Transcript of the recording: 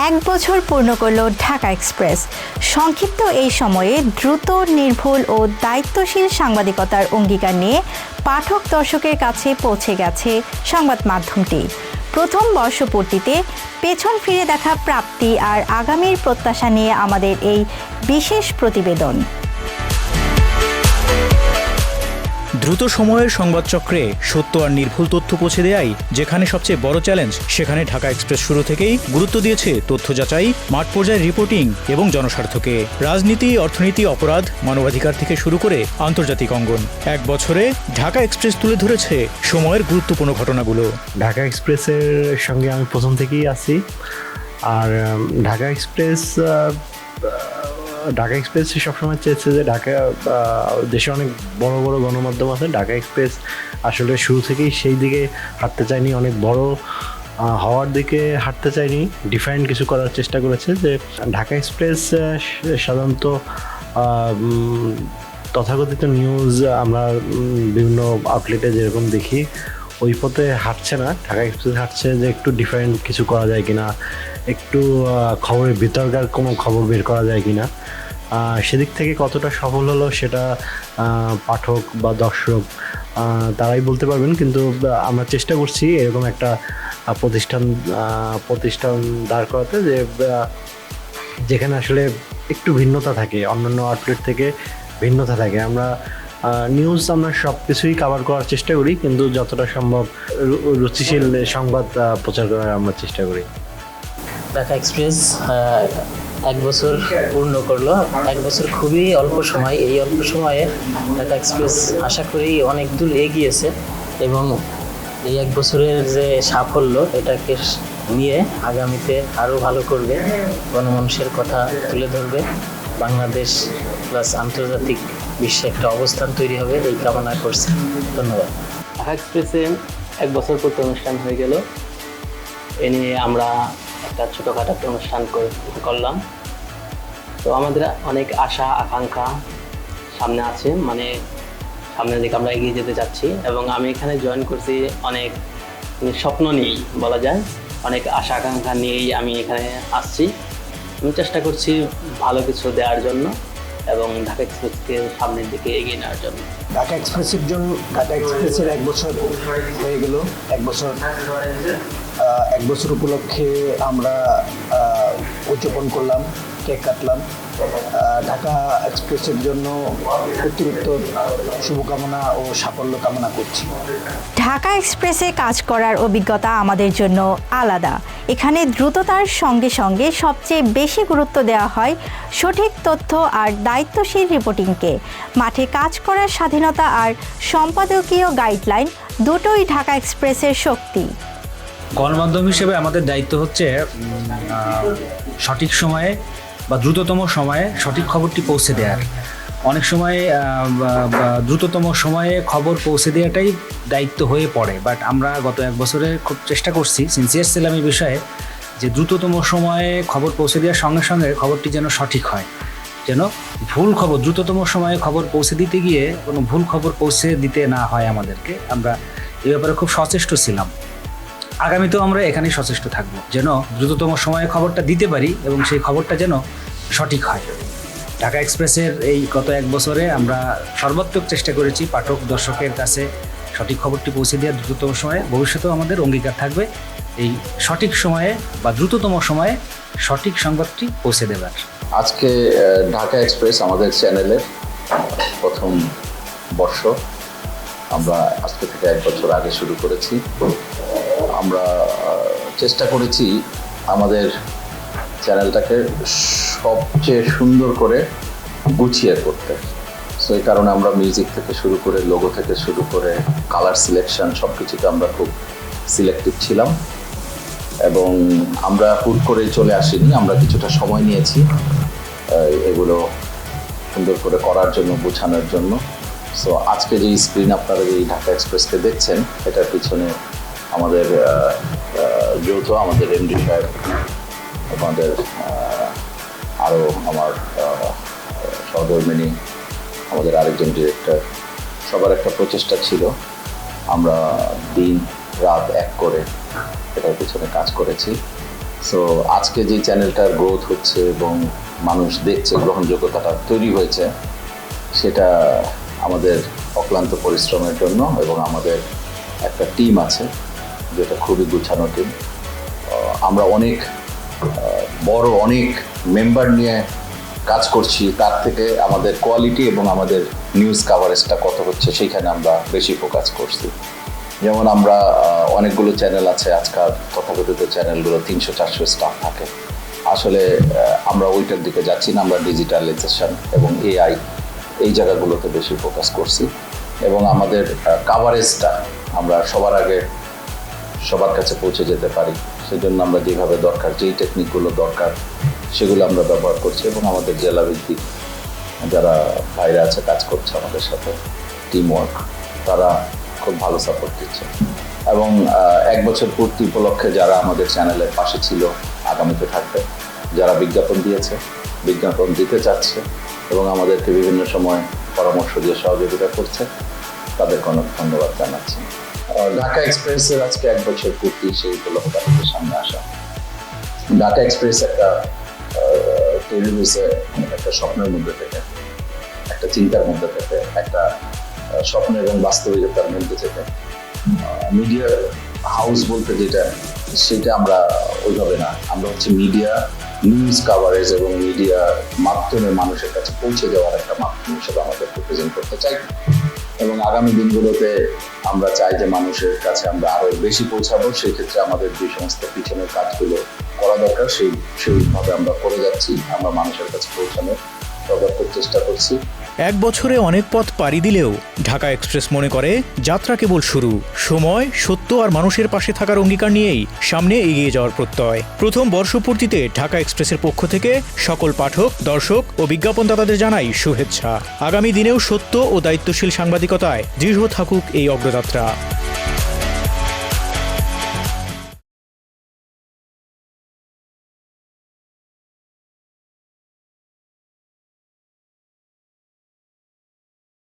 এক বছর পূর্ণ করল ঢাকা এক্সপ্রেস। সংক্ষিপ্ত এই সময়ে দ্রুত, নির্ভুল ও দায়িত্বশীল সাংবাদিকতার অঙ্গীকার নিয়ে পাঠক দর্শকের কাছে পৌঁছে গেছে সংবাদ মাধ্যমটি। প্রথম বর্ষপূর্তিতে পেছন ফিরে দেখা প্রাপ্তি আর আগামীর প্রত্যাশা নিয়ে আমাদের এই বিশেষ প্রতিবেদন। দ্রুত সময়ের সংবাদচক্রে সত্য আর নির্ভুল তথ্য পৌঁছে দেয়াই যেখানে সবচেয়ে বড় চ্যালেঞ্জ, সেখানে ঢাকা এক্সপ্রেস শুরু থেকেই গুরুত্ব দিয়েছে তথ্য যাচাই, মাঠ পর্যায়ের রিপোর্টিং এবং জনস্বার্থকে। রাজনীতি, অর্থনীতি, অপরাধ, মানবাধিকার থেকে শুরু করে আন্তর্জাতিক অঙ্গন, এক বছরে ঢাকা এক্সপ্রেস তুলে ধরেছে সময়ের গুরুত্বপূর্ণ ঘটনাগুলো। ঢাকা এক্সপ্রেসের সঙ্গে আমি প্রথম থেকেই আছি। আর ঢাকা এক্সপ্রেস সবসময় চেয়েছে যে দেশে অনেক বড় বড় গণমাধ্যম আছে, ঢাকা এক্সপ্রেস আসলে শুরু থেকেই সেই দিকে হাঁটতে চায়নি, অনেক বড় হওয়ার দিকে হাঁটতে চায়নি, ডিফারেন্ট কিছু করার চেষ্টা করেছে। যে ঢাকা এক্সপ্রেস সাধারণত তথাকথিত নিউজ আমরা বিভিন্ন আউটলেটে যেরকম দেখি ওই পথে হাঁটছে না, ঢাকা এক্সপ্রেস হাঁটছে যে একটু ডিফারেন্ট কিছু করা যায় কিনা, একটু খবরের ভিতরকার কোনো খবর বের করা যায় কিনা। সেদিক থেকে কতটা সফল হলো সেটা পাঠক বা দর্শক তারাই বলতে পারবেন, কিন্তু আমরা চেষ্টা করছি এরকম একটা প্রতিষ্ঠান দাঁড় করাতে যেখানে আসলে একটু ভিন্নতা থাকে, অন্যান্য আউটলেট থেকে ভিন্নতা থাকে। আমরা সব কিছুই কভার করার চেষ্টা করি, কিন্তু যতটা সম্ভব রুচিশীল সংবাদ প্রচার করার আমরা চেষ্টা করি। ঢাকা এক্সপ্রেস এক বছর পূর্ণ করলো। এক বছর খুবই অল্প সময়। এই অল্প সময়ে ঢাকা এক্সপ্রেস আশা করি অনেক দূর এগিয়েছে এবং এই এক বছরের যে সাফল্য এটাকে নিয়ে আগামীতে আরও ভালো করবে, গণমানুষের কথা তুলে ধরবে, বাংলাদেশ প্লাস আন্তর্জাতিক বিশ্বে একটা অবস্থান তৈরি হবে, এই কামনা করছি। ধন্যবাদ। ঢাকা এক্সপ্রেসে এক বছর পূর্তি অনুষ্ঠান হয়ে গেল। এ নিয়ে আমরা একটা ছোটোখাটো একটা অনুষ্ঠান করলাম। তো আমাদের অনেক আশা আকাঙ্ক্ষা সামনে আছে, মানে সামনের দিকে আমরা এগিয়ে যেতে চাচ্ছি এবং আমি এখানে জয়েন করছি অনেক স্বপ্ন নিয়েই বলা যায়, অনেক আশা আকাঙ্ক্ষা নিয়েই আমি এখানে আসছি। আমি চেষ্টা করছি ভালো কিছু দেওয়ার জন্য এবং ঢাকা এক্সপ্রেসকে সামনের দিকে এগিয়ে নেওয়ার জন্য। ঢাকা এক্সপ্রেসের এক বছর হয়ে গেল। এক বছর উপলক্ষে আমরা উদযাপন করলাম, কেক কাটলাম। ঢাকা এক্সপ্রেসের জন্য উত্তরোত্তর শুভকামনা ও সাফল্য কামনা করছি। ঢাকা এক্সপ্রেসে কাজ করার অভিজ্ঞতা আমাদের জন্য আলাদা। এখানে দ্রুততার সঙ্গে সঙ্গে সবচেয়ে বেশি গুরুত্ব দেওয়া হয় সঠিক তথ্য আর দায়িত্বশীল রিপোর্টিংকে। মাঠে কাজ করার স্বাধীনতা আর সম্পাদকীয় গাইডলাইন দুটোই ঢাকা এক্সপ্রেসের শক্তি। গণমাধ্যম হিসেবে আমাদের দায়িত্ব হচ্ছে সঠিক সময়ে বা দ্রুততম সময়ে সঠিক খবরটি পৌঁছে দেওয়ার। অনেক সময় দ্রুততম সময়ে খবর পৌঁছে দেওয়াটাই দায়িত্ব হয়ে পড়ে, বাট আমরা গত এক বছরে খুব চেষ্টা করছি, সিনসিয়ার ছিলাম এই বিষয়ে, যে দ্রুততম সময়ে খবর পৌঁছে দেওয়ার সঙ্গে সঙ্গে খবরটি যেন সঠিক হয়, যেন ভুল খবর দ্রুততম সময়ে খবর পৌঁছে দিতে গিয়ে কোনো ভুল খবর পৌঁছে দিতে না হয় আমাদেরকে। আমরা এই ব্যাপারে খুব সচেষ্ট ছিলাম। আগামীতেও আমরা এখানেই সচেষ্ট থাকব, যেন দ্রুততম সময়ে খবরটা দিতে পারি এবং সেই খবরটা যেন সঠিক হয়। ঢাকা এক্সপ্রেসের এই গত এক বছরে আমরা সর্বাত্মক চেষ্টা করেছি পাঠক দর্শকের কাছে সঠিক খবরটি পৌঁছে দেওয়ার দ্রুততম সময়ে। ভবিষ্যতেও আমাদের অঙ্গীকার থাকবে এই সঠিক সময়ে বা দ্রুততম সময়ে সঠিক সংবাদটি পৌঁছে দেওয়ার। আজকে ঢাকা এক্সপ্রেস আমাদের চ্যানেলের প্রথম বর্ষ। আমরা আজকে থেকে এক বছর আগে শুরু করেছি। আমরা চেষ্টা করেছি আমাদের চ্যানেলটাকে সবচেয়ে সুন্দর করে গুছিয়ে করতে। সো এই কারণে আমরা মিউজিক থেকে শুরু করে, লোগো থেকে শুরু করে, কালার সিলেকশন সব কিছুতে আমরা খুব সিলেক্টিভ ছিলাম এবং আমরা হুট করে চলে আসিনি, আমরা কিছুটা সময় নিয়েছি এগুলো সুন্দর করে করার জন্য, বোঝানোর জন্য। সো আজকে যে স্ক্রিন আপনারা এই ঢাকা এক্সপ্রেসকে দেখছেন, এটার পিছনে আমাদের আমাদের এমডি সাহেব, আমাদের আরও আমার সহধর্মিনী, আমাদের আরেকজন ডিরেক্টর, সবার একটা প্রচেষ্টা ছিল। আমরা দিন রাত এক করে এটার পিছনে কাজ করেছি সো আজকে যে চ্যানেলটার গ্রোথ হচ্ছে এবং মানুষ দেখছে, গ্রহণযোগ্যতাটা তৈরি হয়েছে, সেটা আমাদের অক্লান্ত পরিশ্রমের জন্য এবং আমাদের একটা টিম আছে যেটা খুবই গুছানো টিম। আমরা অনেক বড় অনেক মেম্বার নিয়ে কাজ করছি, তার থেকে আমাদের কোয়ালিটি এবং আমাদের নিউজ কাভারেজটা কত হচ্ছে সেইখানে আমরা বেশি ফোকাস করছি। যেমন আমরা অনেকগুলো চ্যানেল আছে, আজকাল তথাকথিত চ্যানেলগুলো 300-400 স্টাফ থাকে। আসলে আমরা ওইটার দিকে যাচ্ছি না, আমরা ডিজিটালাইজেশন এবং এআই এই জায়গাগুলোতে বেশি ফোকাস করছি এবং আমাদের কাভারেজটা আমরা সবার আগে সবার কাছে পৌঁছে যেতে পারি, সেজন্য আমরা যেভাবে দরকার, যেই টেকনিকগুলো দরকার সেগুলো আমরা ব্যবহার করছি এবং আমাদের জেলা ভিত্তিক যারা ভাইরা আছে কাজ করছে আমাদের সাথে, টিম ওয়ার্ক, তারা খুব ভালো সাপোর্ট দিচ্ছে। এবং 1 বছর পূর্তি উপলক্ষে যারা আমাদের চ্যানেলের পাশে ছিল, আগামীতে থাকবে, যারা বিজ্ঞাপন দিয়েছে, বিজ্ঞাপন দিতে চাচ্ছে এবং আমাদেরকে বিভিন্ন সময় পরামর্শ দিয়ে সহযোগিতা করছে, তাদেরকে অনেক ধন্যবাদ জানাচ্ছি। ঢাকা এক্সপ্রেসের আজকে 1 বছর পূর্তি, সেই উপলক্ষে আপনাদের সামনে আসা। ঢাকা এক্সপ্রেস একটা তৈরি হয়েছে একটা স্বপ্নের মধ্যে থেকে, একটা চিন্তার মধ্যে থেকে, একটা স্বপ্ন এবং বাস্তবিকতার মধ্যে থেকে। মিডিয়া হাউস বলতে যেটা, সেটা আমরা ওইভাবে না, আমরা হচ্ছে মিডিয়া নিউজ কাভারেজ এবং মিডিয়ার মাধ্যমে মানুষের কাছে পৌঁছে যাওয়ার একটা মাধ্যম হিসেবে আমাদেরকে প্রেজেন্ট করতে চাই এবং আগামী দিনগুলোতে আমরা চাই যে মানুষের কাছে আমরা আরো বেশি পৌঁছাবো। সেই ক্ষেত্রে আমাদের যে সমস্ত পিছনের কাজগুলো করা দরকার সেইভাবে আমরা করে যাচ্ছি। আমরা মানুষের কাছে পৌঁছানোর সর্বাত্মক চেষ্টা করছি। 1 বছরে অনেক পথ পাড়ি দিলেও ঢাকা এক্সপ্রেস মনে করে যাত্রা কেবল শুরু। সময়, সত্য আর মানুষের পাশে থাকার অঙ্গীকার নিয়েই সামনে এগিয়ে যাওয়ার প্রত্যয়। প্রথম বর্ষপূর্তিতে ঢাকা এক্সপ্রেসের পক্ষ থেকে সকল পাঠক, দর্শক ও বিজ্ঞাপনদাতাদের জানাই শুভেচ্ছা। আগামী দিনেও সত্য ও দায়িত্বশীল সাংবাদিকতায় দৃঢ় থাকুক এই অগ্রযাত্রা।